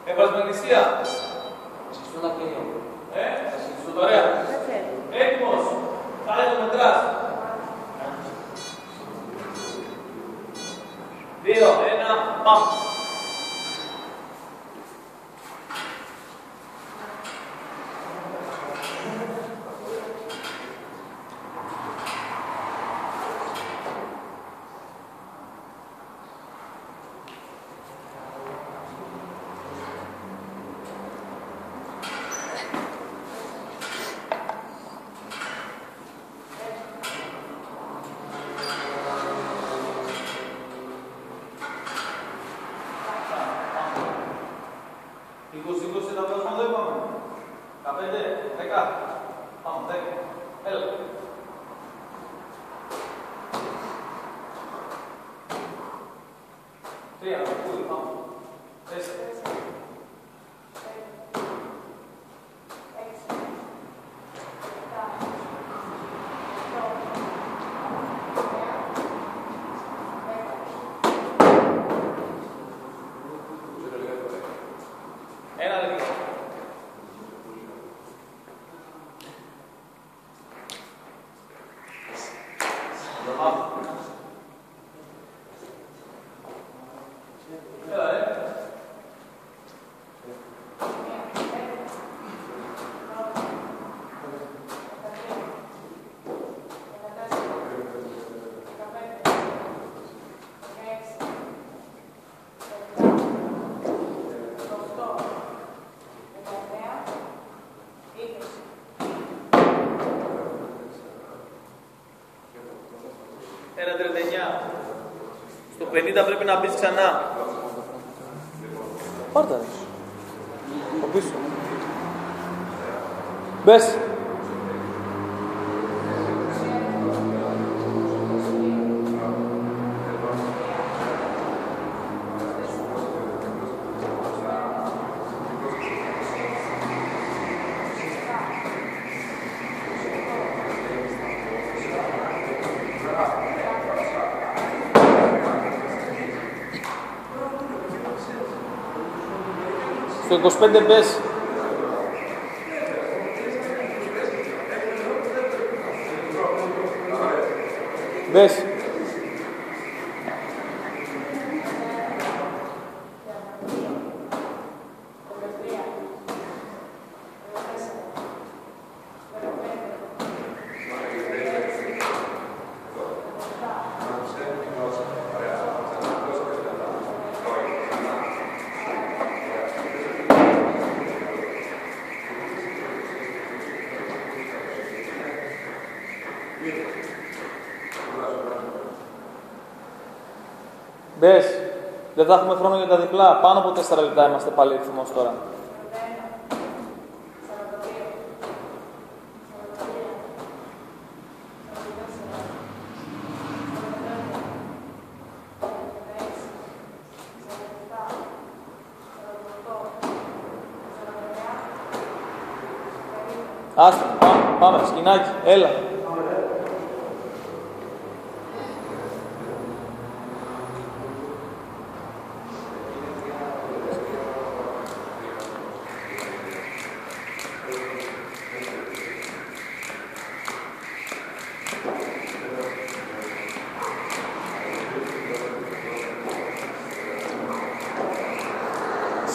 Έβαλες μαγνησία. Ωραία. Έτοιμος. Κάνε το μετράς. 2, 1, πάμε. Στο 50 πρέπει να μπεις ξανά. Πάρτα ρε. Από πίσω. Μπες. Στο 25 μπες. Μπες. Μπες. Δεν θα έχουμε χρόνο για τα διπλά. Πάνω από 4 λεπτά είμαστε πάλι ρυθμός τώρα. Άστα, πάμε, σκηνάκι, έλα.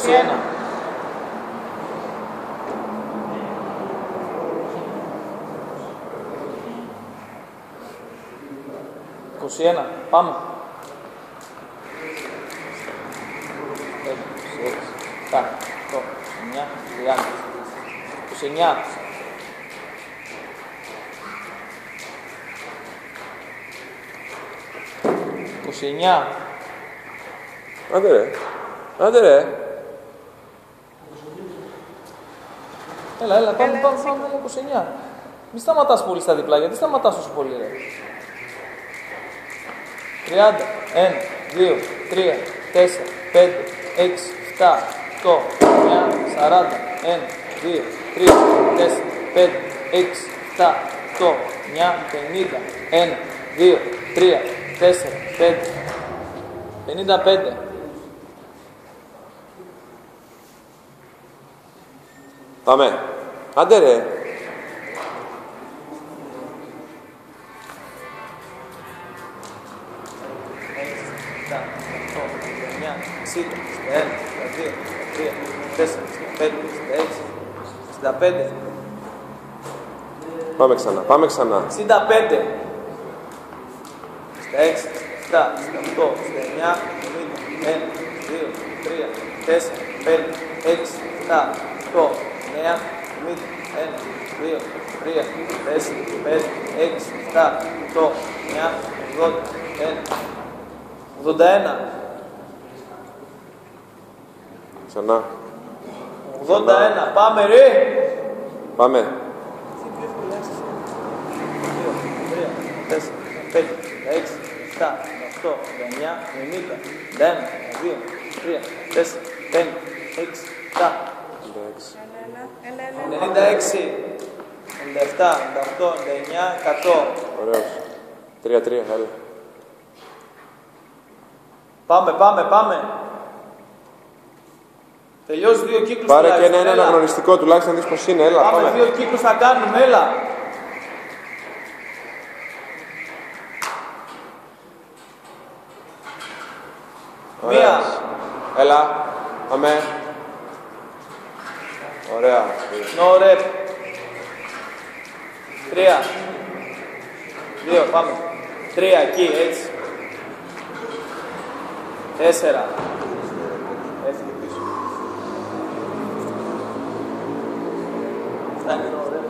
Σιένα. Σιένα, πάμε. 7, 8, 9, 30, 29. Άντε ρε. Άντε ρε. Έλα, πάμε 29. Μη σταματάς πολύ στα διπλά, γιατί σταματάς όσο πολύ ρε. 30, 1, 2, 3, 4, 5, 6, 7, 8, 9, 40, 1, 2, 3, 4, 5, 6, 7, 58, 9, 50, 1, 2, 3, 4, 5, 55. Πάμε. Άντε ρε. 65. Πάμε ξανά, πάμε ξανά. 65. 66, 67, 68, 69, 70, 1, 2, 3, 4, 5, 6, 7, 8, 9, 70, 1, 2, 3, 4, 5, 6, 7, 8, 9, 80, 81. Ξανά. 81. Πάμε ρε. Πάμε. 2, 3, 4, 5, 6, 7, 8, 9, 90, 1, 2, 3, 4, 5, 6, 7, 8, 9, 96, 97, 98, 99, 100. Ωραίος. 3-3, έλα. Πάμε, πάμε, πάμε. Τελειώσει 2 κύκλους. Πάρε και ένα αναγνωριστικό τουλάχιστον να δεις πως είναι, έλα, πάμε. πάμε. 2 κύκλους θα κάνουμε, έλα. Μία. Έλα, πάμε. Ωραία. No rep. 3. 2, πάμε. 3 εκεί, έτσι. 4. Έφυγε πίσω. Αυτά είναι no rep.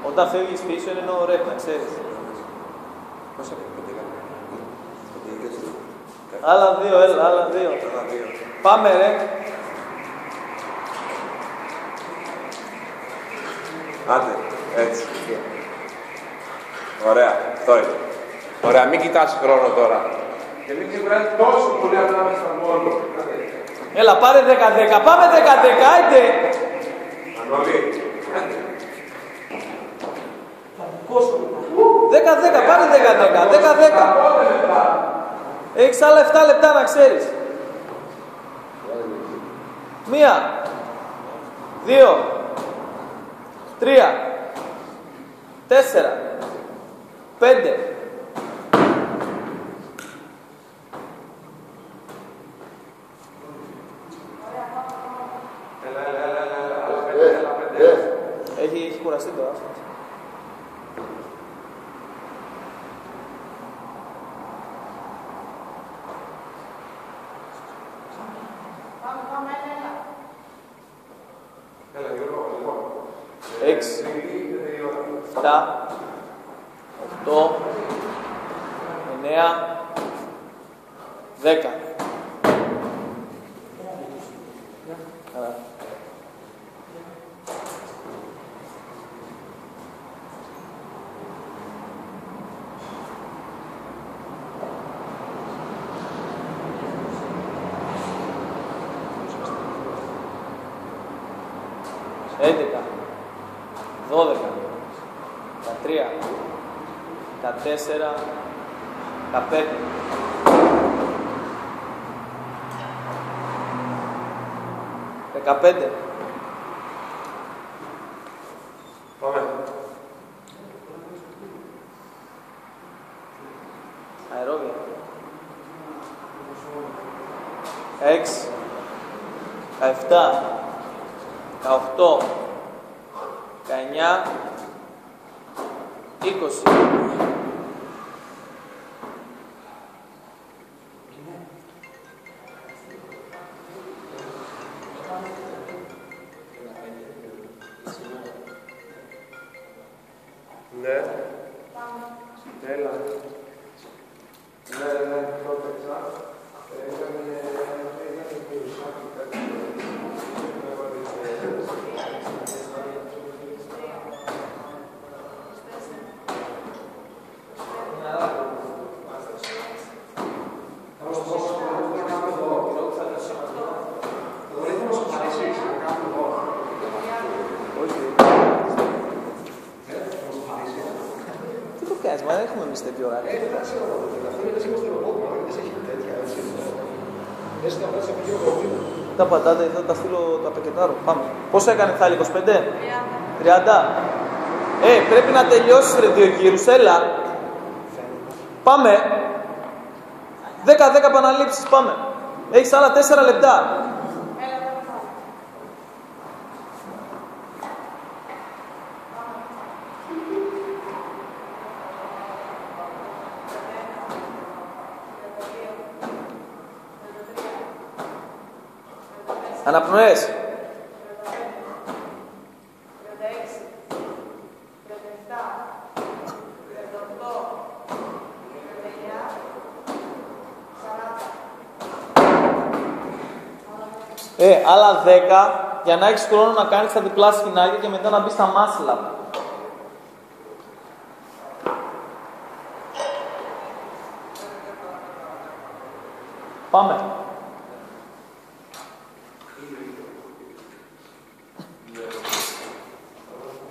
Όταν φεύγεις πίσω είναι no rep, να ξέρεις. Άλλα 2, έλα, άλλα 2. Πάμε ρε. Άντε, έτσι. Ωραία, αυτό είναι. Ωραία, μην κοιτάς χρόνο τώρα. Και μην ξεπεράσει τόσο πολύ ανάμεσα μόνο. Έλα, πάρε 10-10. Πάμε 10-10, άιντε. Ανολή. 10-10, πάρε 10-10. 10-10. Έχεις άλλα 7 λεπτά να ξέρεις. 1, 2, 3, 4, 5. Έχει κουραστεί τώρα. Έξι, 7, 8, 9, 10. Έντεκα, 12, 13, 14, 15. Δεκαπέντε. Πάμε. Αερόβια. 6, 17, 18, 19, 20. Ναι. Έλα. Ναι, πρώτα. νοιάζει, μα δεν έχουμε εμείς τέτοιο ωράριο. Τα πατάτα, θα τα στείλω, τα πακετάρω. Πάμε. Πόσο έκανε, Θάλη, 25? 30. Πρέπει να τελειώσεις, ρε, 2 γύρους, έλα. Πάμε. 10 επαναλήψεις, πάμε. Έχεις άλλα 4 λεπτά. Αναπνοές. 36, 37, 38, 39, 40. Άλλα 10 για να έχεις χρόνο να κάνεις τα διπλά σκηνάκια και μετά να μπεις στα μάσλα. Πάμε.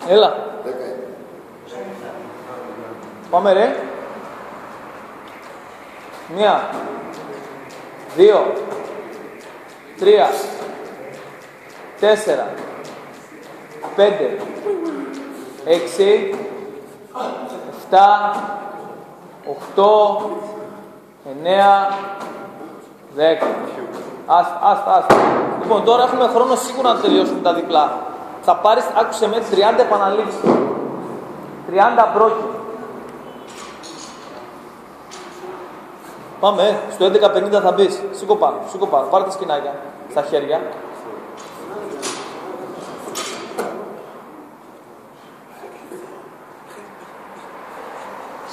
Έλα. Πάμε, ρε. 1, 2, 3, 4, 5, 6, 7, 8, 9, 10. Άστα. Λοιπόν, τώρα έχουμε χρόνο σίγουρα να τελειώσουμε τα διπλά. Θα πάρεις, άκουσε με, 30 επαναλήψεις. 30 μπρόκι. Πάμε, στο 11.50 θα μπεις. Σήκω πάνω. Πάρε τα σκηνάκια στα χέρια.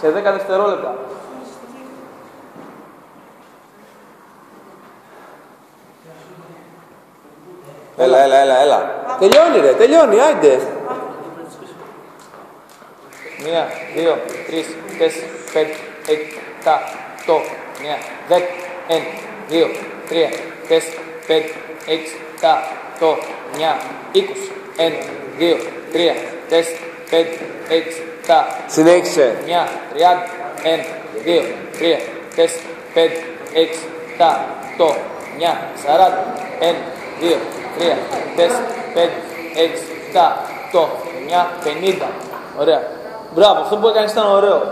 Σε 10 δευτερόλεπτα. Έλα. Τελειώνει, άιντε. 1, 2, 3, 4, 5, 6, 7, 8, 9, 10, 1, 2, 3, 4, 5, 6, 7, 8, 9, 20, 1, 2, 3, 4, 5, 6, 7, συνέχισε. 9, 30, 1, 2, 3, 4, 5, 6, 7, 8, 9, 40, 1, 2, 3, 4, 5, 6, 7, 8, 9, 50. Ωραία. Μπράβο, αυτό που έκανες ήταν ωραίο.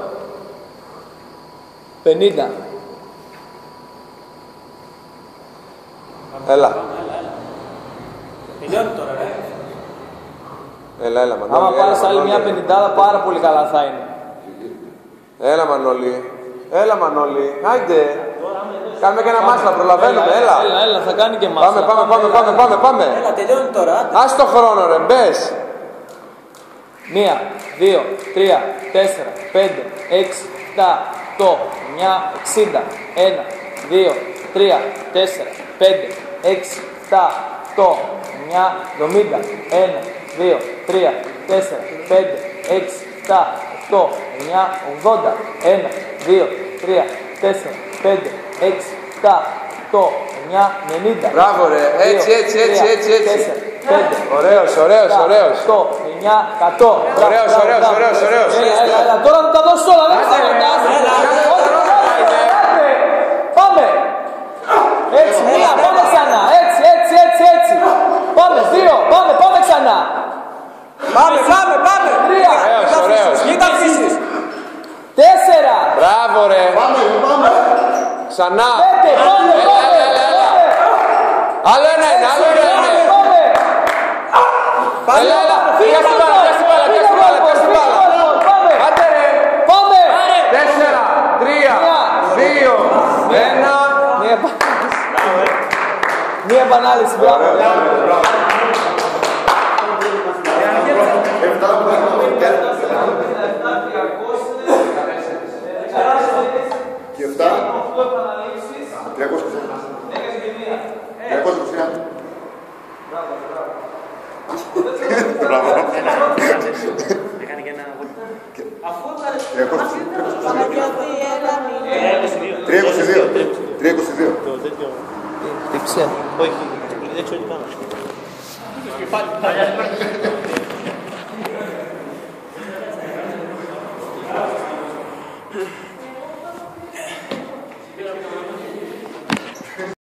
50. Έλα. Τελειώνει τώρα, ρε. Έλα, Μανώλη. Άμα πάρεις άλλη μια 50, πάρα πολύ καλά θα είναι. Έλα, Μανώλη. Άιντε. Κάνουμε και ένα μάσλα, προλαβαίνουμε. Έλα, θα κάνει και μάσλα. Πάμε. Έλα, τελειώνει τώρα. Ας το χρόνο, ρε, μπες. 1, 2, 3, 4, 5, 6, 7, 8, 9, 60. 1, 2, 3, 4, 5, 6, 7, 8, 9, 70. 1, 2, 3, 4, 5, 6, 7, 8, 9, 80. 1, 2, 3, 4, 5, 6, 7, 8, 9, 90. Μπράβο, ρε. Έτσι. 5, Ωραίος. 8, 9, 100. Ωραίος. Έλα, τώρα θα τα δώσω όλα, δεν σταματάς. Πάμε. Έτσι, 1, πάμε ξανά. Έτσι. Πάμε, 2, πάμε ξανά. Πάμε. 3, Ωραίος. Μην τα αφήσεις. 4. Μπράβο, ρε. Πάμε. Ξανά. 5, πάμε. Άλλο ένα είναι. Έλα. Πιάσ' την μπάλα. Άντε, ρε. Πάμε. 4, 3, 2, 1. Μία επανάληψη, μπράβο. Και 7. 300. Μπράβο. Έκανε και ένα... Αφού 322. Το τέτοιο... Τύψε. Όχι, δεν ξέρω τι κάνω. Πάμε.